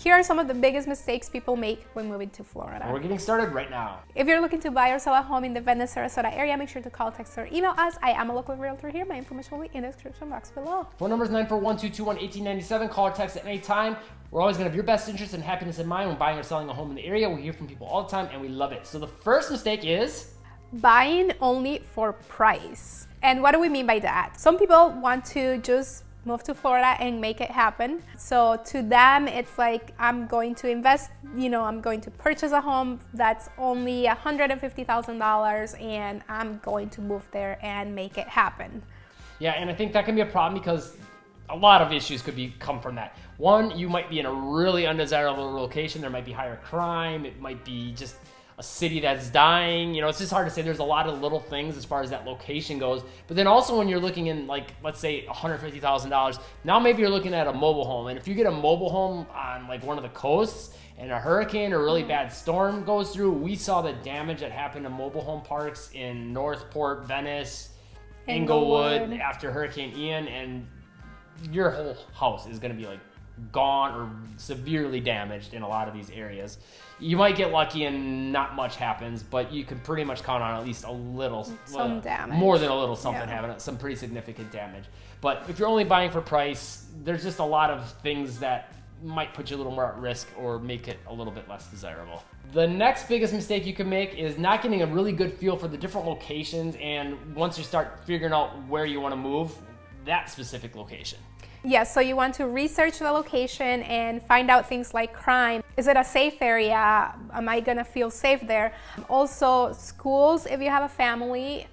Here are some of the biggest mistakes people make when moving to Florida. We're getting started right now. If you're looking to buy or sell a home in the Venice, Sarasota area, make sure to call, text, or email us. I am a local realtor here. My information will be in the description box below. Phone number is 941-221-1897. Call or text at any time. We're always going to have your best interest and happiness in mind when buying or selling a home in the area. We hear from people all the time, and we love it. So the first mistake is buying only for price. And what do we mean by that? Some people want to just move to Florida and make it happen. So to them, it's like, I'm going to invest, I'm going to purchase a home that's only $150,000 and I'm going to move there and make it happen. Yeah, and I think that can be a problem because a lot of issues could come from that. One, you might be in a really undesirable location. There might be higher crime. It might be just a city that's dying. It's just hard to say. There's a lot of little things as far as that location goes. But then also when you're looking in, like, let's say $150,000, now maybe you're looking at a mobile home. And if you get a mobile home on like one of the coasts and a hurricane or a really bad storm goes through, we saw the damage that happened to mobile home parks in Northport, Venice, Inglewood after Hurricane Ian, and your whole house is going to be like gone or severely damaged in a lot of these areas. You might get lucky and not much happens, but you can pretty much count on at least a little, damage. More than a little something happening, some pretty significant damage. But if you're only buying for price, there's just a lot of things that might put you a little more at risk or make it a little bit less desirable. The next biggest mistake you can make is not getting a really good feel for the different locations, and once you start figuring out where you want to move, that specific location. Yes, so you want to research the location and find out things like crime. Is it a safe area? Am I gonna feel safe there? Also, schools, if you have a family,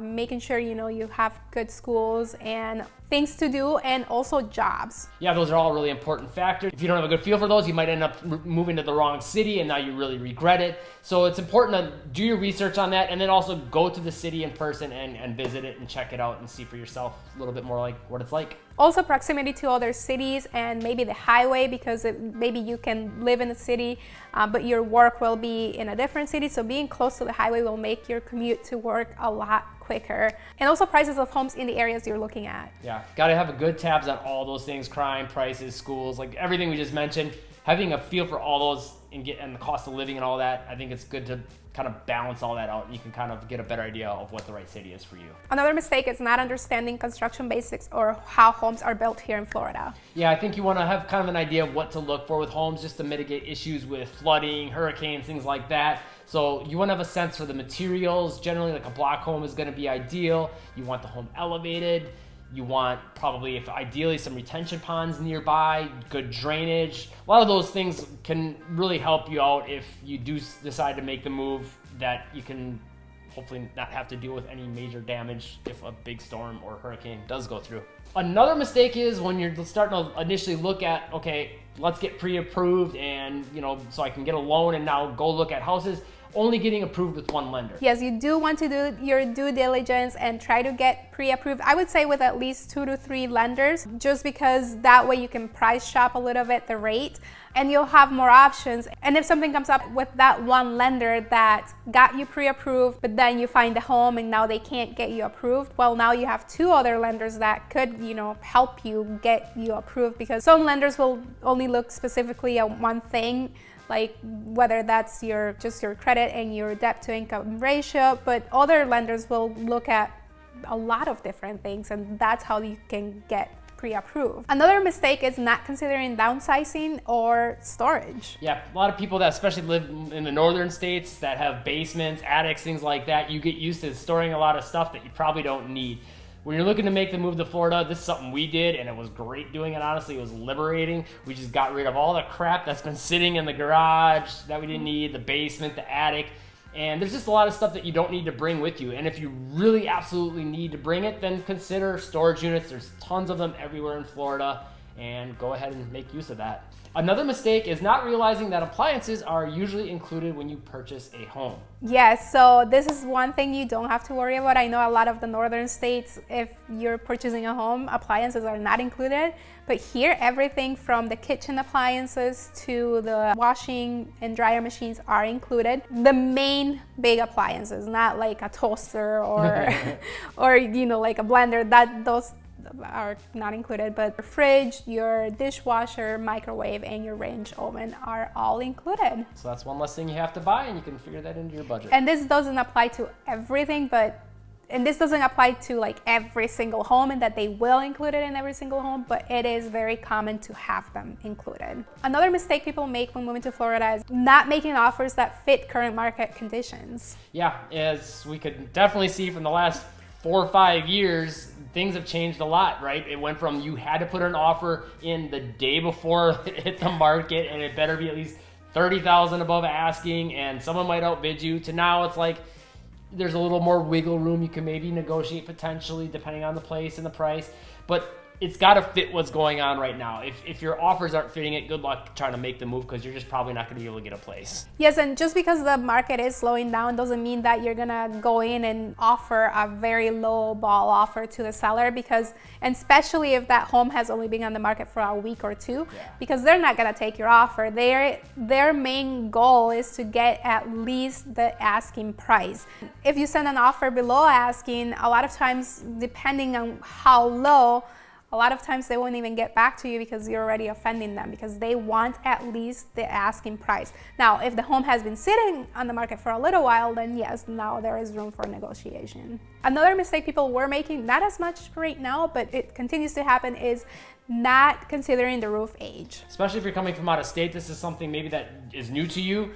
making sure you have good schools and things to do, and also jobs. Yeah, those are all really important factors. If you don't have a good feel for those, you might end up moving to the wrong city and now you really regret it. So it's important to do your research on that and then also go to the city in person and visit it and check it out and see for yourself a little bit more like what it's like. Also proximity to other cities and maybe the highway, because maybe you can live in the city, but your work will be in a different city. So being close to the highway will make your commute to work a lot quicker. And also prices of homes in the areas you're looking at. Yeah, got to have a good tabs on all those things: crime, prices, schools, like everything we just mentioned. Having a feel for all those and the cost of living and all that, I think it's good to kind of balance all that out, and you can kind of get a better idea of what the right city is for you. Another mistake is not understanding construction basics or how homes are built here in Florida. Yeah, I think you want to have kind of an idea of what to look for with homes just to mitigate issues with flooding, hurricanes, things like that. So you want to have a sense for the materials. Generally, like a block home is going to be ideal. You want the home elevated. You want probably, if ideally, some retention ponds nearby, good drainage. A lot of those things can really help you out if you do decide to make the move, that you can hopefully not have to deal with any major damage if a big storm or hurricane does go through. Another mistake is when you're starting to initially look at, okay, let's get pre-approved and, so I can get a loan and now go look at houses. Only getting approved with one lender. Yes, you do want to do your due diligence and try to get pre-approved. I would say with at least 2 to 3 lenders, just because that way you can price shop a little bit the rate and you'll have more options. And if something comes up with that one lender that got you pre-approved, but then you find a home and now they can't get you approved, well, now you have 2 other lenders that could, help you get you approved, because some lenders will only look specifically at one thing, like whether that's just your credit and your debt to income ratio, but other lenders will look at a lot of different things, and that's how you can get pre-approved. Another mistake is not considering downsizing or storage. Yeah, a lot of people that especially live in the northern states that have basements, attics, things like that, you get used to storing a lot of stuff that you probably don't need. When you're looking to make the move to Florida, this is something we did, and it was great doing it, honestly. It was liberating. We just got rid of all the crap that's been sitting in the garage that we didn't need, the basement, the attic, and there's just a lot of stuff that you don't need to bring with you. And if you really absolutely need to bring it, then consider storage units. There's tons of them everywhere in Florida, and go ahead and make use of that. Another mistake is not realizing that appliances are usually included when you purchase a home. Yes, so this is one thing you don't have to worry about. I know a lot of the northern states, if you're purchasing a home, appliances are not included. But here, everything from the kitchen appliances to the washing and dryer machines are included. The main big appliances, not like a toaster or, or like a blender, those are not included, but your fridge, your dishwasher, microwave, and your range oven are all included. So that's one less thing you have to buy, and you can figure that into your budget. And this doesn't apply to everything, and this doesn't apply to like every single home, and that they will include it in every single home, but it is very common to have them included. Another mistake people make when moving to Florida is not making offers that fit current market conditions. Yeah, as we could definitely see from the last 4 or 5 years, things have changed a lot, right? It went from you had to put an offer in the day before it hit the market, and it better be at least $30,000 above asking, and someone might outbid you, to now it's like there's a little more wiggle room. You can maybe negotiate potentially depending on the place and the price, but it's got to fit what's going on right now. If your offers aren't fitting it, good luck trying to make the move, because you're just probably not going to be able to get a place. Yes, and just because the market is slowing down doesn't mean that you're going to go in and offer a very low ball offer to the seller, because, and especially if that home has only been on the market for a week or two, because they're not going to take your offer. Their main goal is to get at least the asking price. If you send an offer below asking, a lot of times, depending on how low, a lot of times they won't even get back to you because you're already offending them, because they want at least the asking price. Now, if the home has been sitting on the market for a little while, then yes, now there is room for negotiation. Another mistake people were making, not as much right now, but it continues to happen, is not considering the roof age. Especially if you're coming from out of state, this is something maybe that is new to you.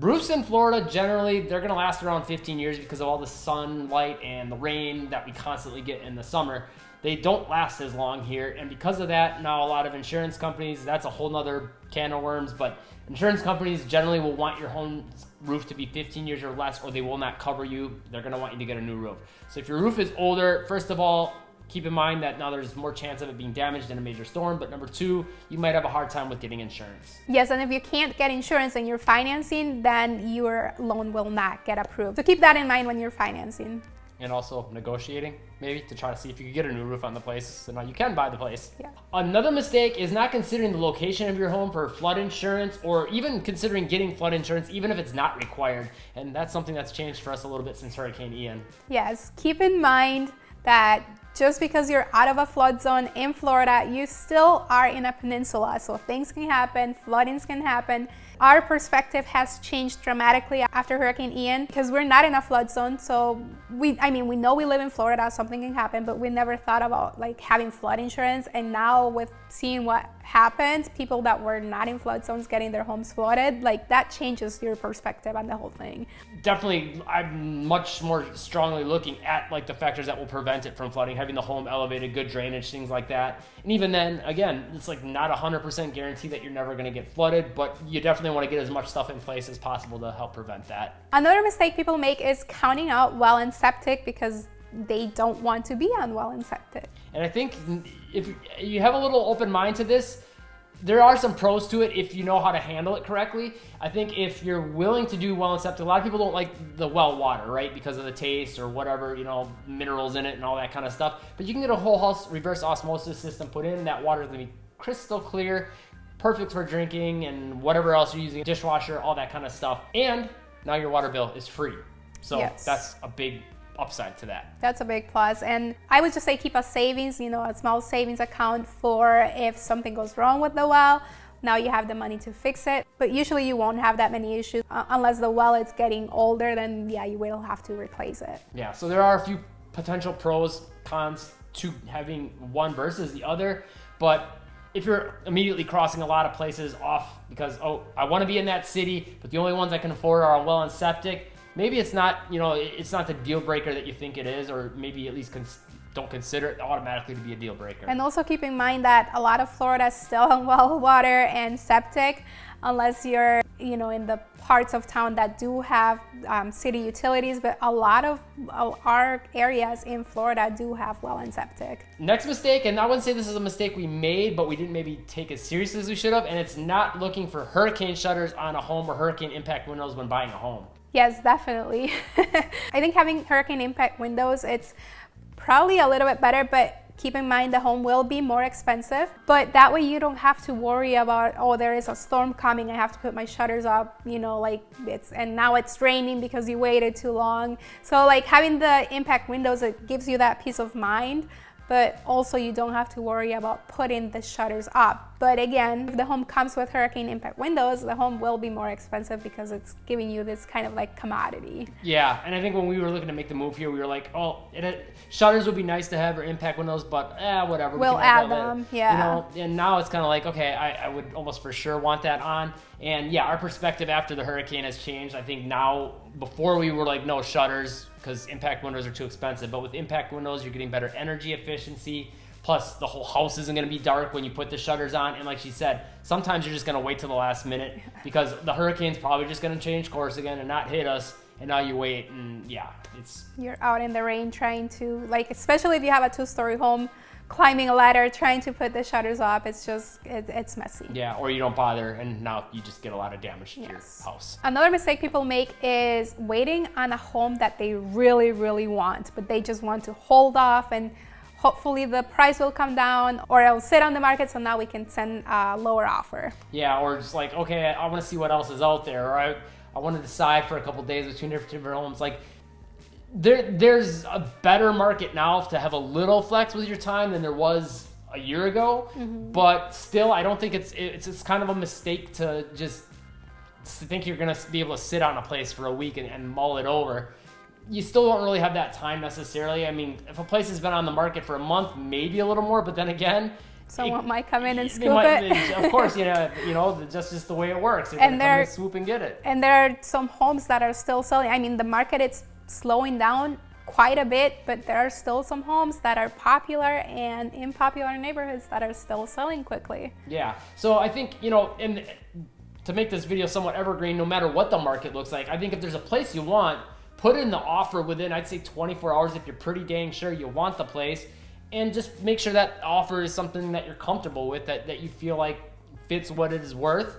Roofs in Florida, generally, they're going to last around 15 years because of all the sunlight and the rain that we constantly get in the summer. They don't last as long here, and because of that, now a lot of insurance companies, that's a whole nother can of worms, but insurance companies generally will want your home's roof to be 15 years or less, or they will not cover you. They're going to want you to get a new roof. So if your roof is older, first of all, keep in mind that now there's more chance of it being damaged in a major storm, but number two, you might have a hard time with getting insurance. Yes, and if you can't get insurance and you're financing, then your loan will not get approved. So keep that in mind when you're financing. And also negotiating, maybe, to try to see if you can get a new roof on the place, so now you can buy the place. Yeah. Another mistake is not considering the location of your home for flood insurance, or even considering getting flood insurance, even if it's not required. And that's something that's changed for us a little bit since Hurricane Ian. Yes, keep in mind that just because you're out of a flood zone in Florida, you still are in a peninsula. So things can happen, floodings can happen. Our perspective has changed dramatically after Hurricane Ian because we're not in a flood zone. So we know we live in Florida, something can happen, but we never thought about like having flood insurance. And now with seeing what happened, people that were not in flood zones getting their homes flooded, like that changes your perspective on the whole thing. Definitely, I'm much more strongly looking at like the factors that will prevent it from flooding, having the home elevated, good drainage, things like that. And even then, again, it's like not 100% guarantee that you're never going to get flooded, but you definitely want to get as much stuff in place as possible to help prevent that. Another mistake people make is counting out well and septic because they don't want to be on well and septic. And I think if you have a little open mind to this, there are some pros to it if you know how to handle it correctly. I think if you're willing to do well and septic, a lot of people don't like the well water, right? Because of the taste or whatever, minerals in it and all that kind of stuff. But you can get a whole house reverse osmosis system put in. That water is going to be crystal clear, perfect for drinking and whatever else you're using, dishwasher, all that kind of stuff. And now your water bill is free. So yes, that's a big upside to that. That's a big plus. And I would just say keep a savings, a small savings account for if something goes wrong with the well. Now you have the money to fix it, but usually you won't have that many issues unless the well is getting older, then yeah, you will have to replace it. Yeah, so there are a few potential pros, cons to having one versus the other, but if you're immediately crossing a lot of places off because, I want to be in that city, but the only ones I can afford are a well and septic, maybe it's not, it's not the deal breaker that you think it is, or maybe at least don't consider it automatically to be a deal breaker. And also keep in mind that a lot of Florida is still on well water and septic, unless you're, in the parts of town that do have city utilities, but a lot of our areas in Florida do have well and septic. Next mistake, and I wouldn't say this is a mistake we made, but we didn't maybe take as seriously as we should have, and it's not looking for hurricane shutters on a home or hurricane impact windows when buying a home. Yes, definitely. I think having hurricane impact windows, it's probably a little bit better, but keep in mind the home will be more expensive, but that way you don't have to worry about, there is a storm coming, I have to put my shutters up, and now it's raining because you waited too long. So like having the impact windows, it gives you that peace of mind, but also you don't have to worry about putting the shutters up. But again, if the home comes with hurricane impact windows, the home will be more expensive because it's giving you this kind of like commodity. Yeah, and I think when we were looking to make the move here, we were like, oh, shutters would be nice to have, or impact windows, but whatever. We'll add them, yeah. You know, and now it's kind of like, okay, I would almost for sure want that on. And yeah, our perspective after the hurricane has changed. I think now, before we were like, no shutters, because impact windows are too expensive. But with impact windows, you're getting better energy efficiency. Plus, the whole house isn't going to be dark when you put the shutters on. And like she said, sometimes you're just going to wait till the last minute because the hurricane's probably just going to change course again and not hit us. And now you wait, and yeah, you're out in the rain trying to, like, especially if you have a 2-story home, climbing a ladder, trying to put the shutters up. It's just, it's messy. Yeah, or you don't bother, and now you just get a lot of damage to your house. Another mistake people make is waiting on a home that they really, really want, but they just want to hold off, and hopefully the price will come down, or it'll sit on the market, so now we can send a lower offer. Yeah, or just like, okay, I want to see what else is out there, or I want to decide for a couple days between different homes. Like, there's a better market now to have a little flex with your time than there was a year ago. But still, I don't think it's kind of a mistake to just think you're going to be able to sit on a place for a week and mull it over. You still don't really have that time necessarily. I mean, if a place has been on the market for a month, maybe a little more, but then again, someone might come in and scoop it. Of course, you know, just the way it works. They're going to come and swoop and get it. And there are some homes that are still selling. I mean, the market is slowing down quite a bit, but there are still some homes that are popular and in popular neighborhoods that are still selling quickly. Yeah. So I think, you know, and to make this video somewhat evergreen, no matter what the market looks like, I think if there's a place you want, put in the offer within, I'd say 24 hours if you're pretty dang sure you want the place. And just make sure that offer is something that you're comfortable with, that you feel like fits what it is worth.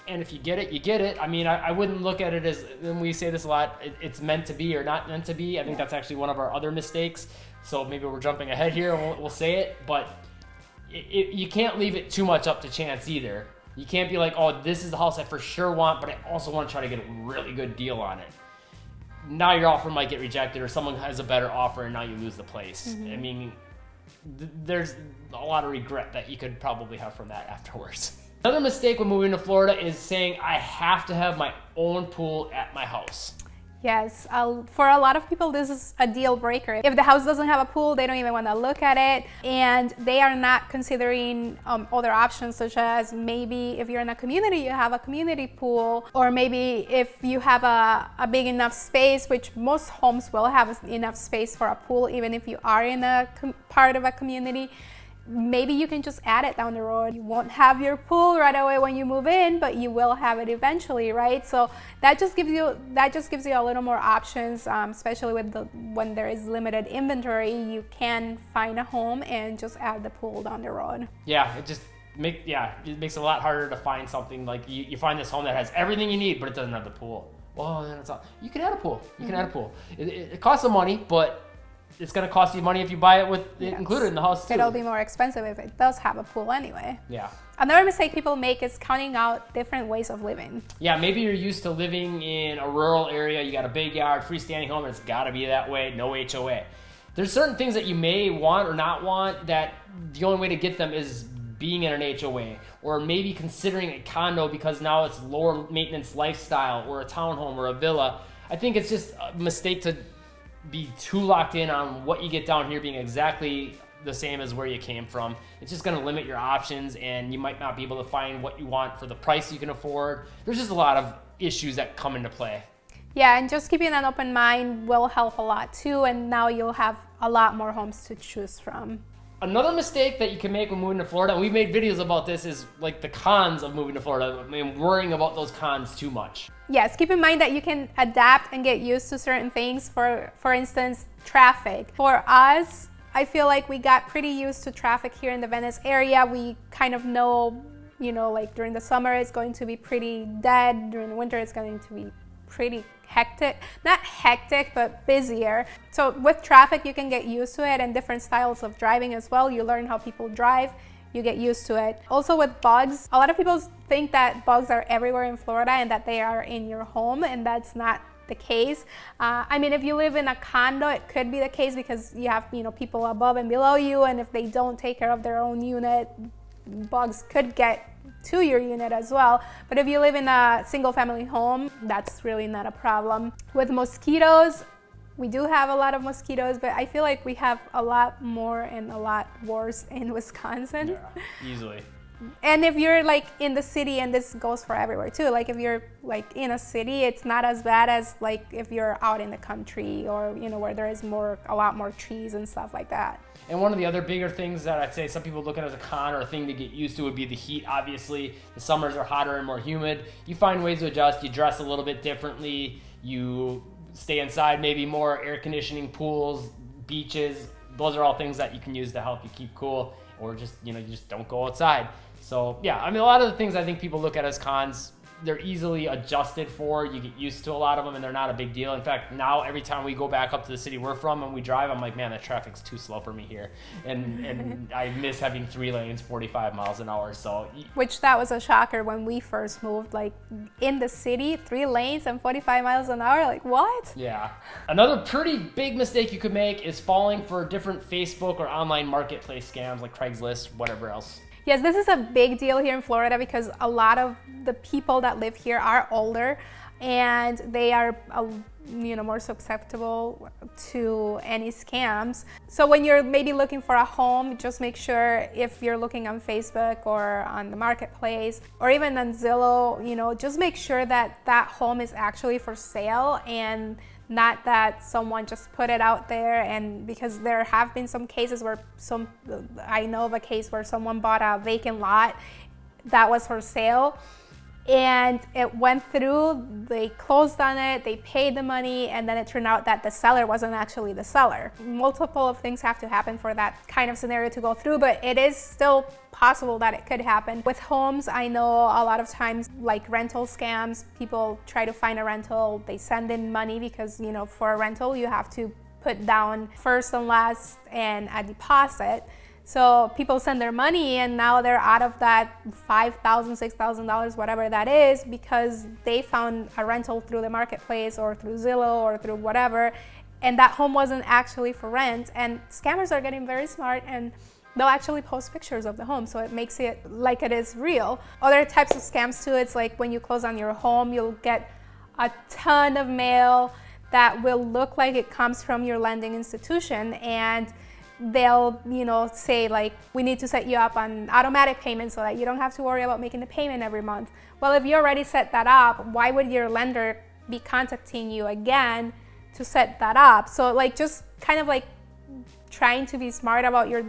And if you get it, you get it. I mean, I wouldn't look at it as, and we say this a lot, it's meant to be or not meant to be. I think that's actually one of our other mistakes. So maybe we're jumping ahead here and we'll say it. But you can't leave it too much up to chance either. You can't be like, oh, this is the house I for sure want, but I also want to try to get a really good deal on it. Now your offer might get rejected, or someone has a better offer and now you lose the place. I mean, there's a lot of regret that you could probably have from that afterwards. Another mistake when moving to Florida is saying, I have to have my own pool at my house. Yes, for a lot of people, this is a deal breaker. If the house doesn't have a pool, they don't even want to look at it, and they are not considering other options, such as maybe if you're in a community, you have a community pool, or maybe if you have a big enough space, which most homes will have enough space for a pool, even if you are in a part of a community. Maybe you can just add it down the road. You won't have your pool right away when you move in, but you will have it eventually, right? So that just gives you a little more options, especially when there is limited inventory. You can find a home and just add the pool down the road. Yeah, it makes it a lot harder to find something like you find this home that has everything you need, but it doesn't have the pool. Well, then it's all, you can add a pool. You can add a pool. It costs some money, but it's going to cost you money if you buy it with it included in the house too. It'll be more expensive if it does have a pool anyway. Yeah. Another mistake people make is counting out different ways of living. Yeah, maybe you're used to living in a rural area. You got a big yard, freestanding home, and it's got to be that way, no HOA. There's certain things that you may want or not want that the only way to get them is being in an HOA, or maybe considering a condo because now it's lower maintenance lifestyle, or a townhome or a villa. I think it's just a mistake to be too locked in on what you get down here being exactly the same as where you came from. It's just going to limit your options, and you might not be able to find what you want for the price you can afford. There's just a lot of issues that come into play. Yeah, and just keeping an open mind will help a lot too, and now you'll have a lot more homes to choose from. Another mistake that you can make when moving to Florida, and we've made videos about this, is like the cons of moving to Florida. I mean, worrying about those cons too much. Yes, keep in mind that you can adapt and get used to certain things. For instance, traffic. For us, I feel like we got pretty used to traffic here in the Venice area. We kind of know, like during the summer it's going to be pretty dead. During the winter it's going to be pretty hectic. Not hectic, but busier. So with traffic, you can get used to it, and different styles of driving as well. You learn how people drive. You get used to it. Also with bugs, a lot of people think that bugs are everywhere in Florida and that they are in your home, and that's not the case. I mean, if you live in a condo, it could be the case because you have, people above and below you, and if they don't take care of their own unit, bugs could get to your unit as well. But if you live in a single family home, that's really not a problem. With mosquitoes, we do have a lot of mosquitoes, but I feel like we have a lot more and a lot worse in Wisconsin. Yeah, easily. And if you're like in the city, and this goes for everywhere too, like if you're like in a city, it's not as bad as like if you're out in the country or, where there is a lot more trees and stuff like that. And one of the other bigger things that I'd say some people look at as a con or a thing to get used to would be the heat. Obviously, the summers are hotter and more humid. You find ways to adjust. You dress a little bit differently. You stay inside, maybe more air conditioning, pools, beaches. Those are all things that you can use to help you keep cool, or just, you just don't go outside. So yeah, I mean, a lot of the things I think people look at as cons, they're easily adjusted for. You get used to a lot of them and they're not a big deal. In fact, now every time we go back up to the city we're from and we drive, I'm like, man, the traffic's too slow for me here. And I miss having 3 lanes, 45 miles an hour. So, which that was a shocker when we first moved, like in the city, 3 lanes and 45 miles an hour, like what? Yeah. Another pretty big mistake you could make is falling for different Facebook or online marketplace scams like Craigslist, whatever else. Yes, this is a big deal here in Florida because a lot of the people that live here are older and they are, more susceptible to any scams. So when you're maybe looking for a home, just make sure if you're looking on Facebook or on the marketplace or even on Zillow, just make sure that that home is actually for sale and not that someone just put it out there. And because there have been some cases where I know of a case where someone bought a vacant lot that was for sale and it went through, they closed on it, they paid the money, and then it turned out that the seller wasn't actually the seller. Multiple of things have to happen for that kind of scenario to go through, but it is still possible that it could happen. With homes, I know a lot of times, like rental scams, people try to find a rental, they send in money because, for a rental, you have to put down first and last and a deposit. So people send their money and now they're out of that $5,000, $6,000, whatever that is, because they found a rental through the marketplace or through Zillow or through whatever, and that home wasn't actually for rent. And scammers are getting very smart and they'll actually post pictures of the home, so it makes it like it is real. Other types of scams too, it's like when you close on your home, you'll get a ton of mail that will look like it comes from your lending institution, and they'll say like, we need to set you up on automatic payments so that you don't have to worry about making the payment every month. Well, if you already set that up, why would your lender be contacting you again to set that up? So like, just kind of like trying to be smart about your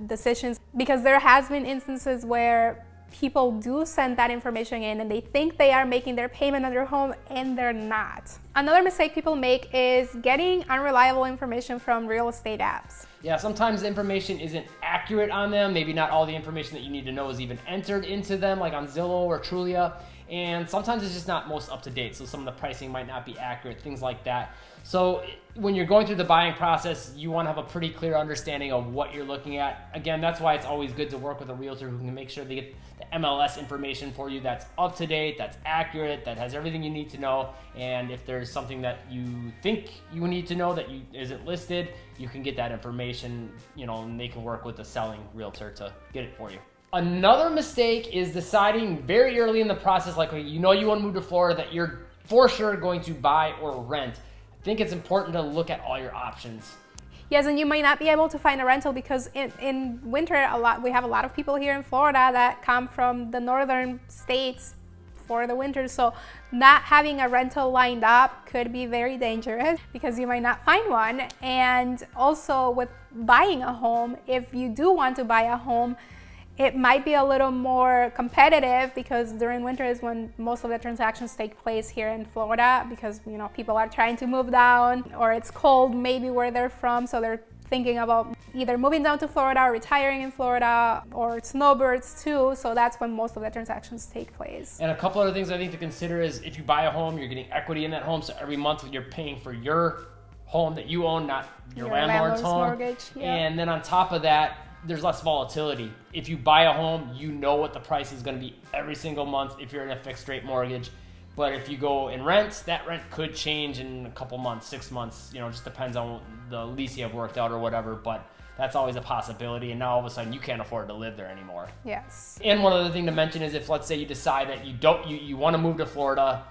decisions, because there has been instances where people do send that information in and they think they are making their payment on their home and they're not. Another mistake people make is getting unreliable information from real estate apps. Yeah, sometimes the information isn't accurate on them. Maybe not all the information that you need to know is even entered into them, like on Zillow or Trulia. And sometimes it's just not most up to date. So some of the pricing might not be accurate, things like that. So when you're going through the buying process, you want to have a pretty clear understanding of what you're looking at. Again, that's why it's always good to work with a realtor who can make sure they get the MLS information for you that's up to date, that's accurate, that has everything you need to know. And if there's something that you think you need to know that isn't listed, you can get that information, and they can work with the selling realtor to get it for you. Another mistake is deciding very early in the process, like you want to move to Florida, that you're for sure going to buy or rent. I think it's important to look at all your options. Yes, and you might not be able to find a rental because in winter, we have a lot of people here in Florida that come from the northern states for the winter. So not having a rental lined up could be very dangerous because you might not find one. And also with buying a home, if you do want to buy a home, it might be a little more competitive because during winter is when most of the transactions take place here in Florida because, people are trying to move down or it's cold maybe where they're from. So they're thinking about either moving down to Florida or retiring in Florida or snowbirds too. So that's when most of the transactions take place. And a couple other things I think to consider is if you buy a home, you're getting equity in that home. So every month you're paying for your home that you own, not your landlord's home. Mortgage. Yeah. And then on top of that, there's less volatility. If you buy a home, you know what the price is going to be every single month if you're in a fixed rate mortgage. But if you go and rent, that rent could change in a couple months, 6 months, you know, it just depends on the lease you have worked out or whatever, but that's always a possibility. And now all of a sudden you can't afford to live there anymore. Yes. And one other thing to mention is if, let's say you decide that you want to move to Florida,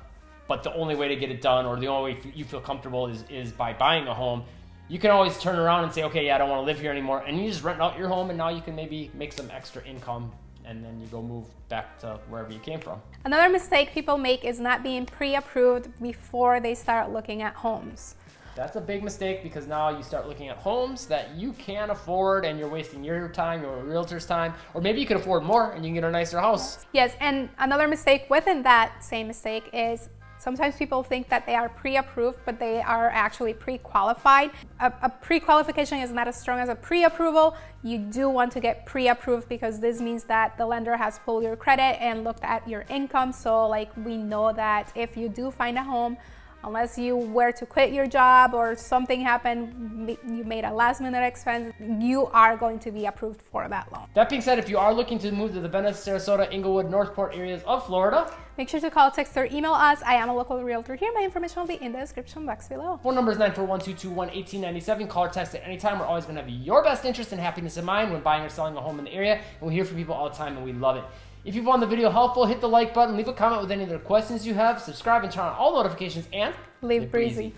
but the only way to get it done, or the only way you feel comfortable is by buying a home, you can always turn around and say, okay, yeah, I don't want to live here anymore. And you just rent out your home, and now you can maybe make some extra income, and then you go move back to wherever you came from. Another mistake people make is not being pre-approved before they start looking at homes. That's a big mistake, because now you start looking at homes that you can't afford, and you're wasting your time, your realtor's time, or maybe you can afford more and you can get a nicer house. Yes, and another mistake within that same mistake is sometimes people think that they are pre-approved, but they are actually pre-qualified. A pre-qualification is not as strong as a pre-approval. You do want to get pre-approved because this means that the lender has pulled your credit and looked at your income. So like we know that if you do find a home, unless you were to quit your job or something happened, you made a last minute expense, you are going to be approved for that loan. That being said, if you are looking to move to the Venice, Sarasota, Inglewood, Northport areas of Florida, make sure to call, text, or email us. I am a local realtor here. My information will be in the description box below. Phone number is 941-221-1897. Call or text at any time. We're always going to have your best interest and happiness in mind when buying or selling a home in the area. And we hear from people all the time, and we love it. If you found the video helpful, hit the like button, leave a comment with any other questions you have, subscribe and turn on all notifications, and Live breezy.